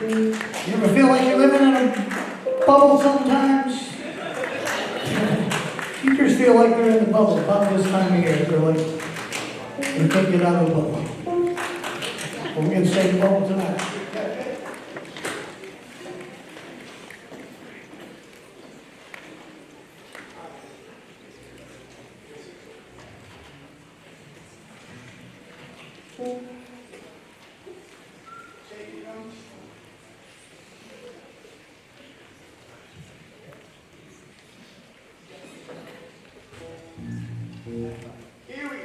You ever feel like you're living in a bubble sometimes? Teachers feel like they're in the bubble about this time of year. They're like, they can't get out of the bubble. But we're going to stay in the bubble tonight. Here we go.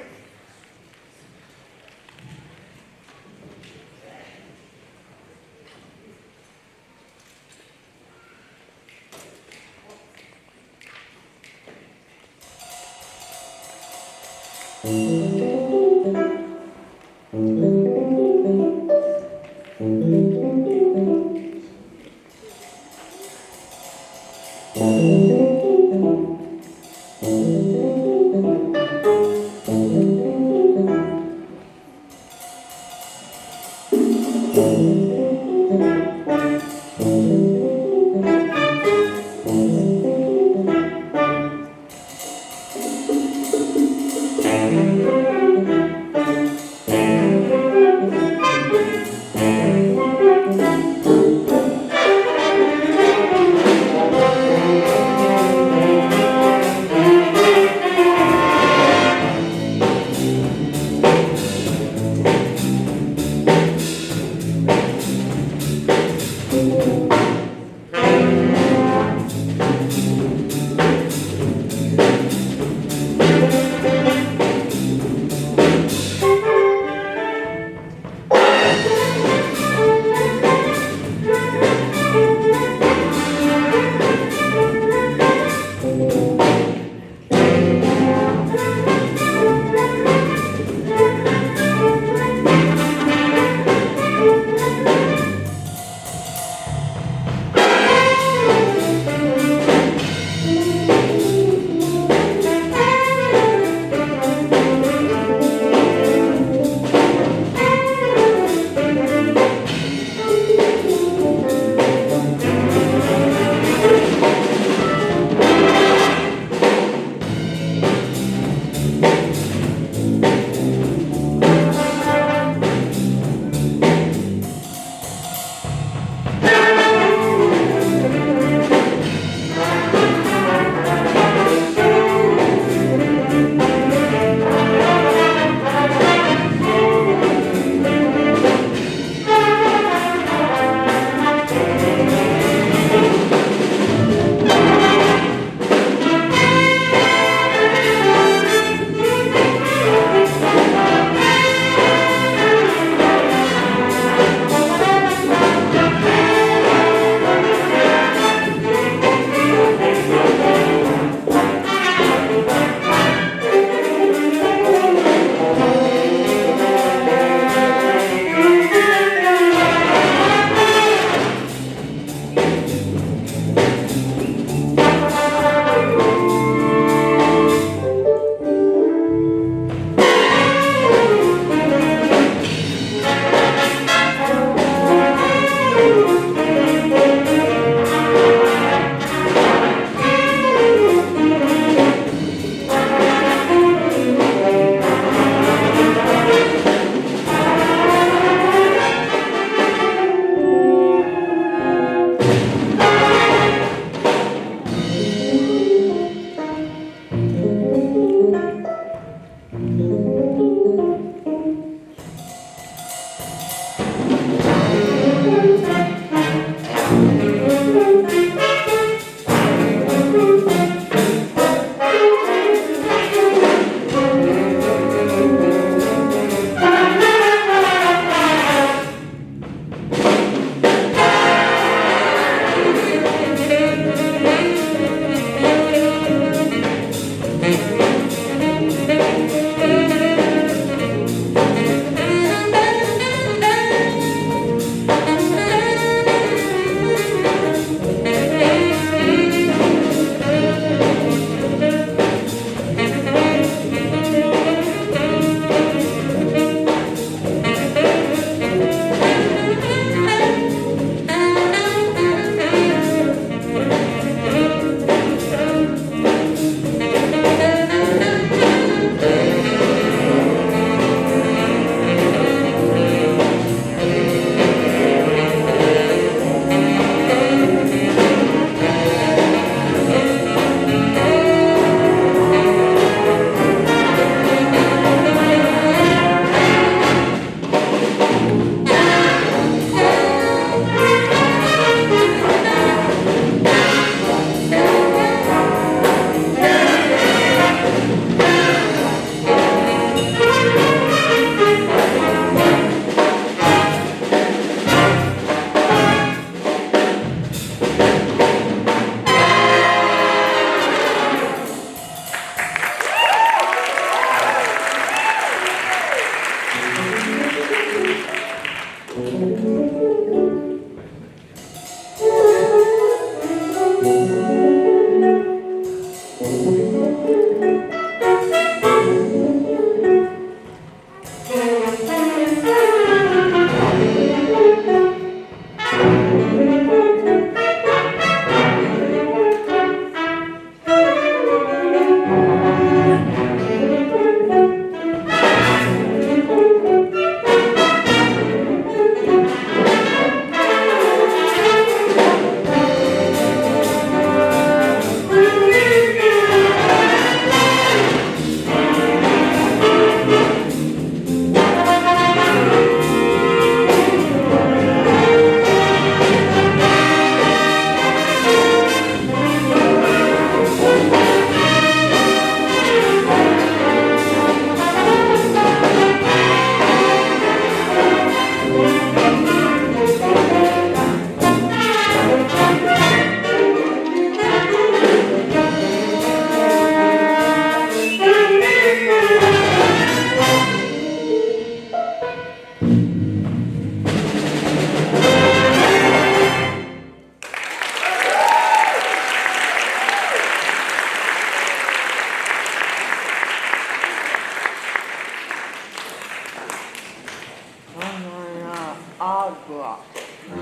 The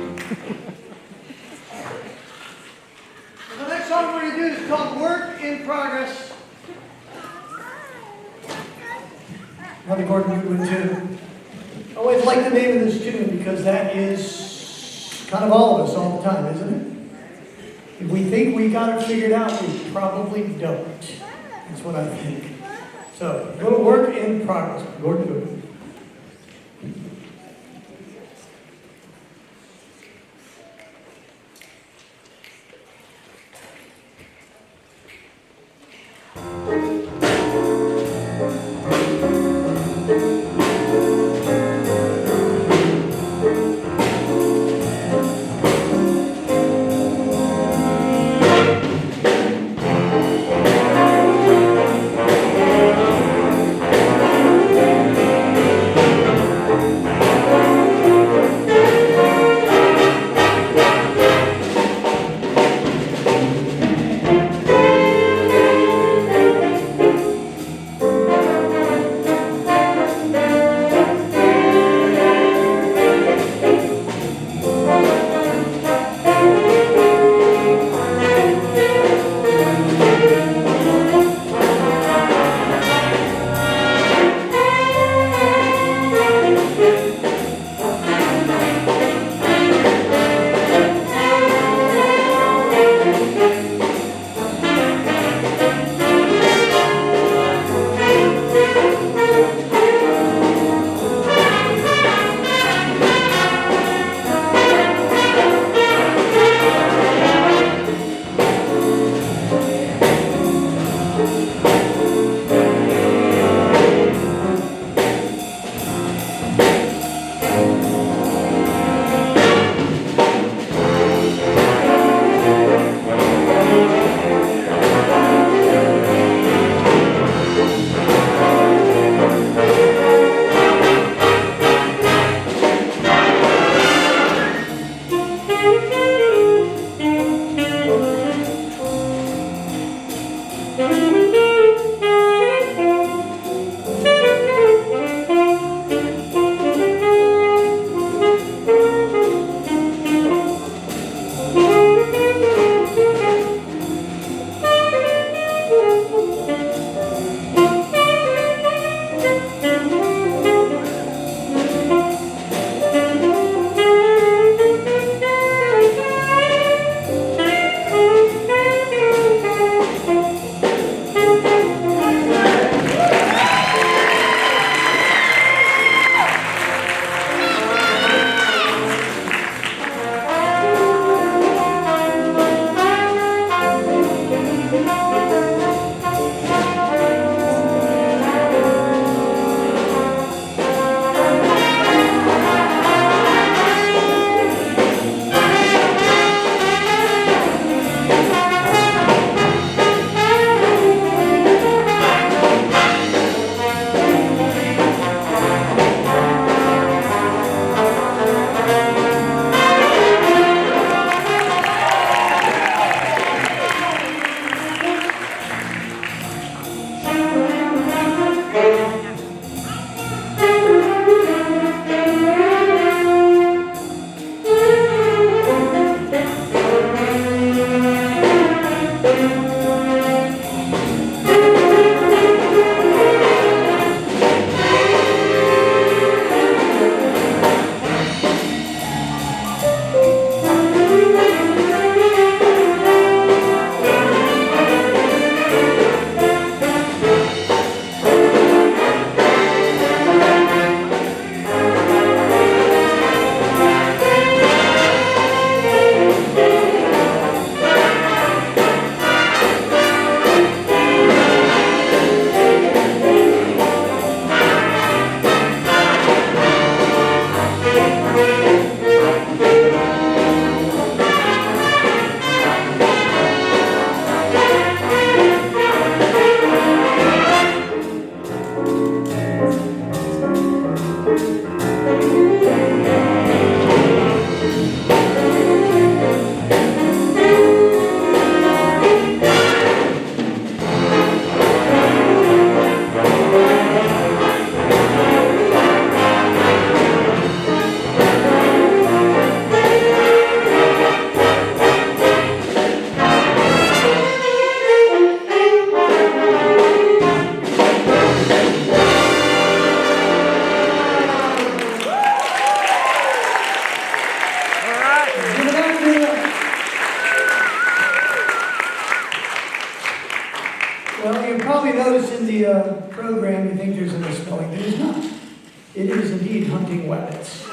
next song we're going to do is called Work in Progress. Brother Gordon, you would too. I always like the name of this tune because that is kind of all of us all the time, isn't it? If we think we got it figured out, we probably don't. That's what I think. So, a little work in progress. Gordon, do it. program, you think there's a misspelling. There is not. It is indeed hunting weapons.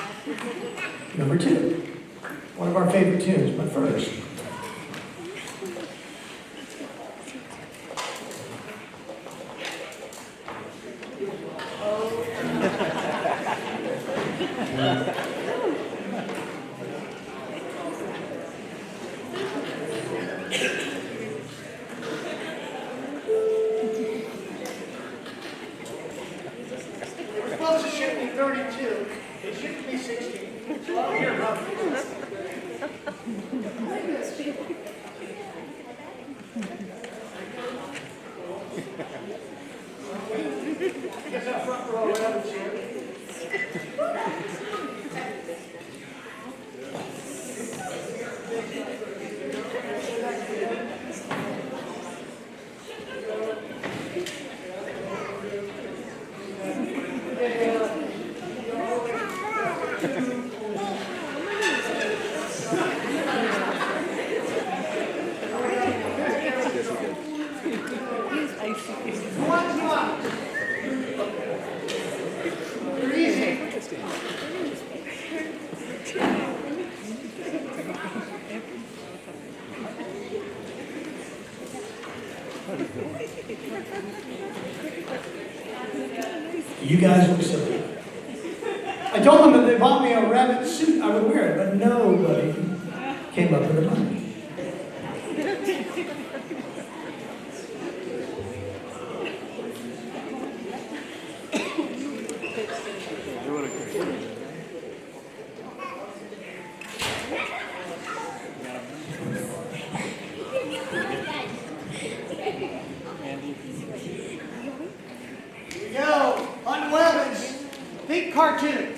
Number 2, one of our favorite tunes, but first. We're supposed to ship me 32. They shipped me 16. Oh, here, Rob. I guess that front row right up here. Come on. You're easy. You guys look silly. I told them that they bought me a rabbit suit, I would wear it, but nobody came up with the money. Here we go. On weapons. Think cartoon.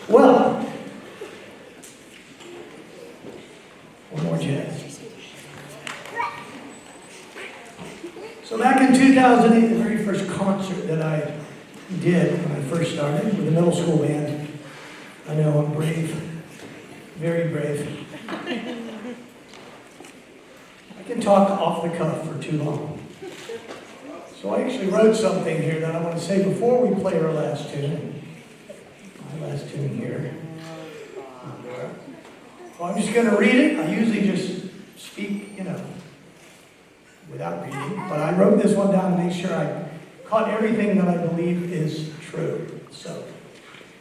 Well, one more jazz. So back in 2008, the very first concert that I did when I first started with the middle school band, I know I'm brave, very brave. I can talk off the cuff for too long. So I actually wrote something here that I want to say before we play our last tune. My last tune here. Dora. Well, I'm just going to read it. I usually just speak, without reading. But I wrote this one down to make sure I caught everything that I believe is true. So,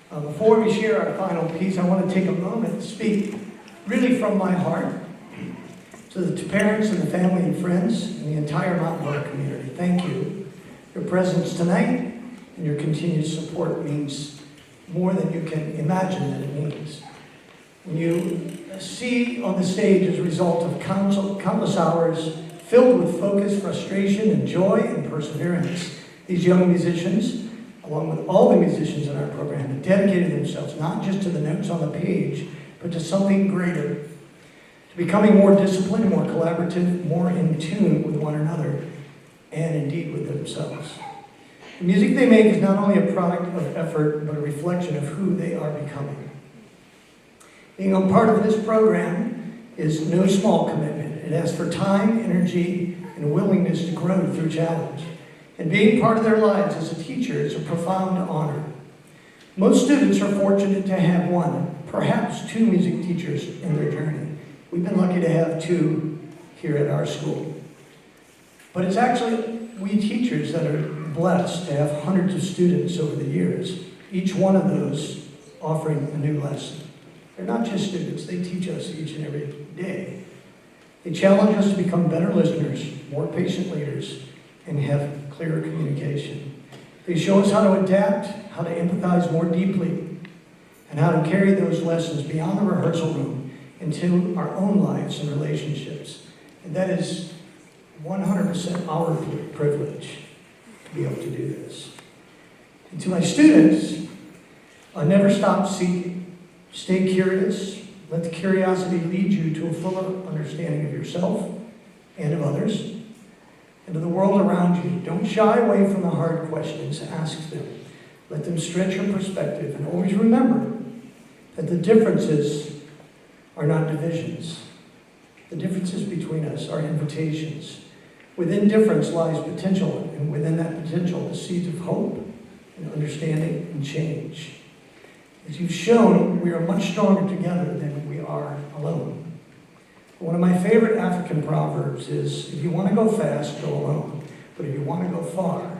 before we share our final piece, I want to take a moment to speak really from my heart to the parents and the family and friends and the entire Mount Dora community. Thank you. Your presence tonight and your continued support means more than you can imagine that it means. When you see on the stage as a result of countless hours filled with focus, frustration, and joy and perseverance, these young musicians, along with all the musicians in our program, have dedicated themselves not just to the notes on the page, but to something greater, to becoming more disciplined, more collaborative, more in tune with one another, and indeed with themselves. The music they make is not only a product of effort, but a reflection of who they are becoming. Being a part of this program is no small commitment. It asks for time, energy, and a willingness to grow through challenge. And being part of their lives as a teacher is a profound honor. Most students are fortunate to have one, perhaps two music teachers in their journey. We've been lucky to have two here at our school. But it's actually we teachers that are blessed to have hundreds of students over the years, each one of those offering a new lesson. They're not just students, they teach us each and every day. They challenge us to become better listeners, more patient leaders, and have clearer communication. They show us how to adapt, how to empathize more deeply, and how to carry those lessons beyond the rehearsal room into our own lives and relationships. And that is 100% our privilege to be able to do this. And to my students, I never stop seeking. Stay curious. Let the curiosity lead you to a fuller understanding of yourself and of others and to the world around you. Don't shy away from the hard questions. Ask them. Let them stretch your perspective. And always remember that the differences are not divisions. The differences between us are invitations. Within difference lies potential, and within that potential, the seeds of hope and understanding and change. As you've shown, we are much stronger together than we are alone. One of my favorite African proverbs is, if you want to go fast, go alone. But if you want to go far,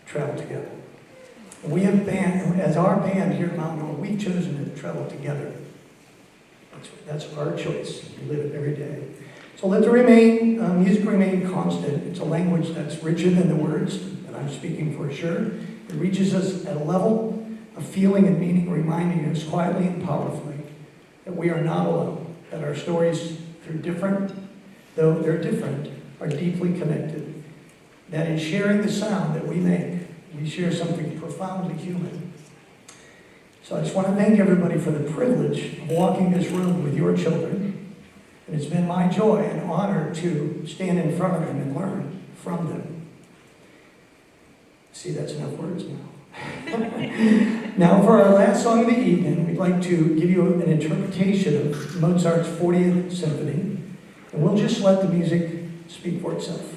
travel together. And we have as our band here at Mount Dora, we've chosen to travel together. That's our choice. We live it every day. So let the music remain constant. It's a language that's richer than the words that I'm speaking for sure. It reaches us at a level of feeling and meaning, reminding us quietly and powerfully that we are not alone, that our stories, though they're different, are deeply connected. That in sharing the sound that we make, we share something profoundly human. So I just want to thank everybody for the privilege of walking this room with your children. And it's been my joy and honor to stand in front of them and learn from them. See, that's enough words now. Now for our last song of the evening, we'd like to give you an interpretation of Mozart's 40th Symphony. And we'll just let the music speak for itself.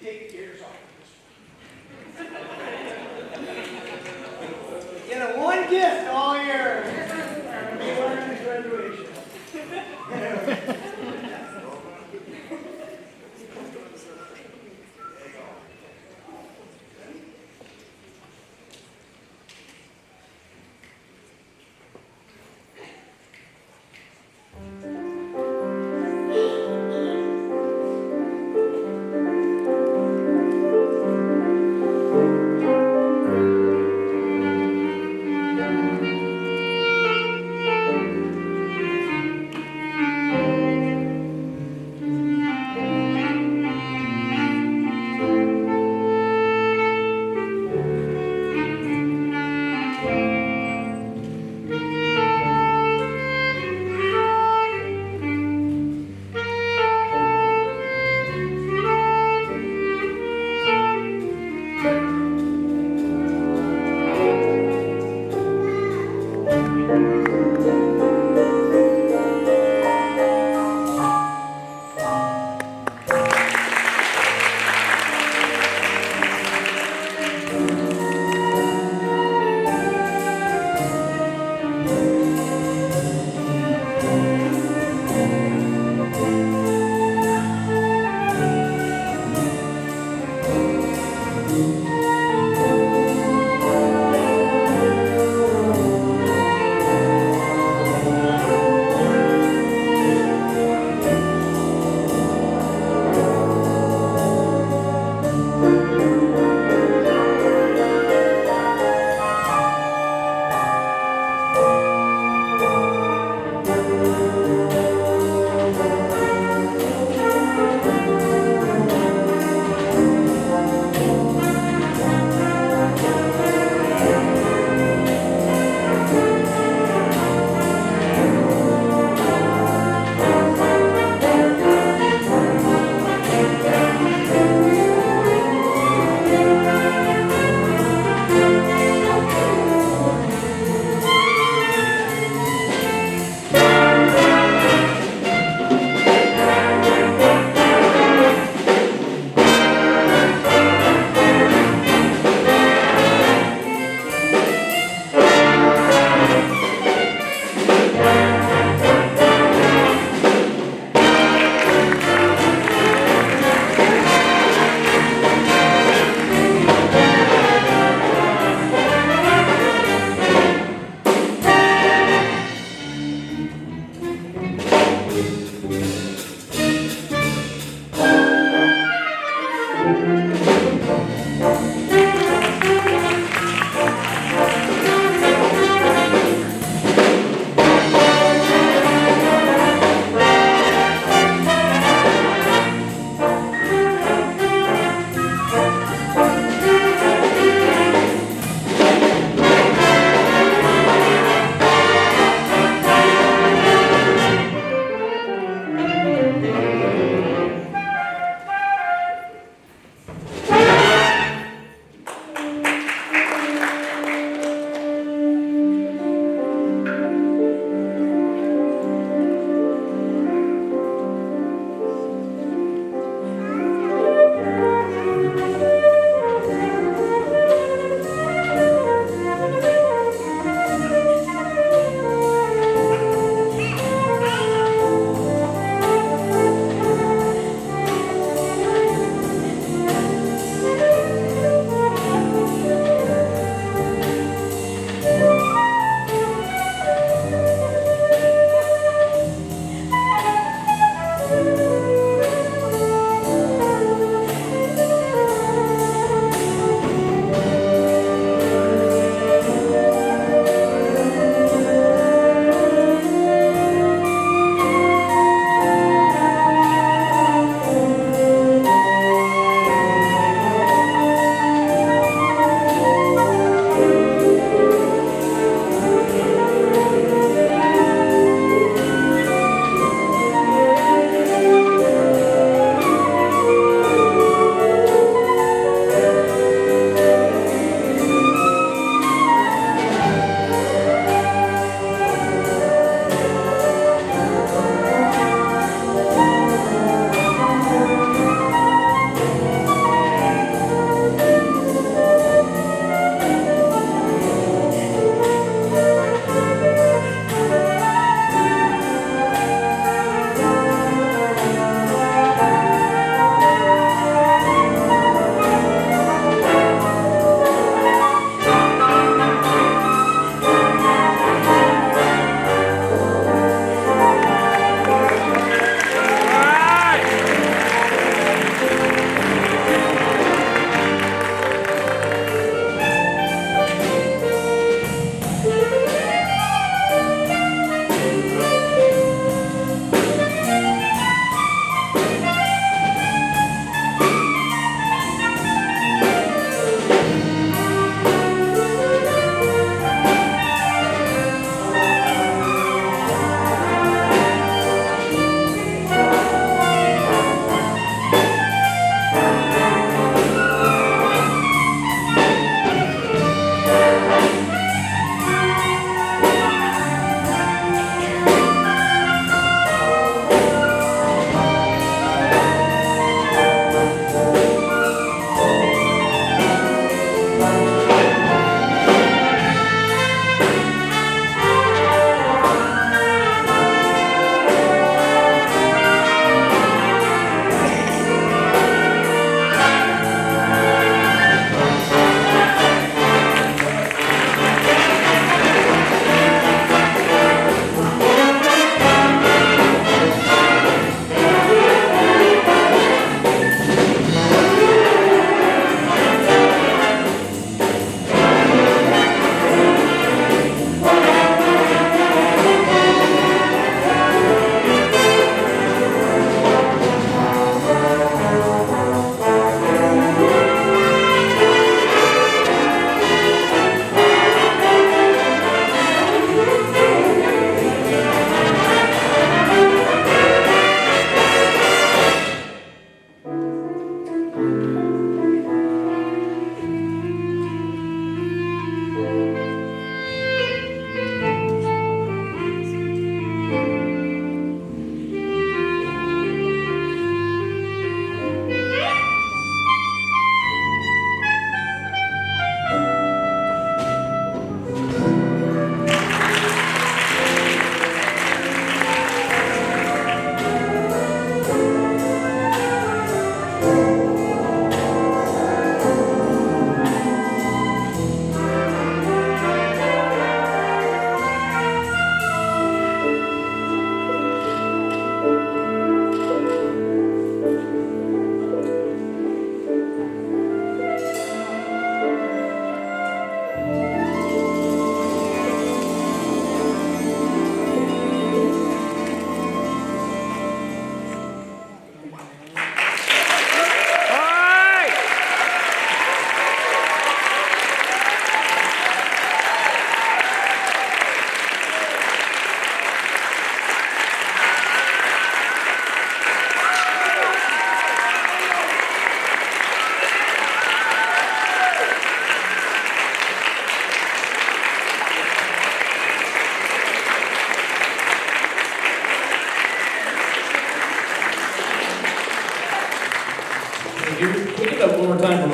take the ears off. Get a one gift all year. Be wearing the graduation.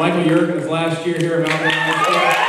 Michael Uhrich in his last year here at Mount Vernon High School.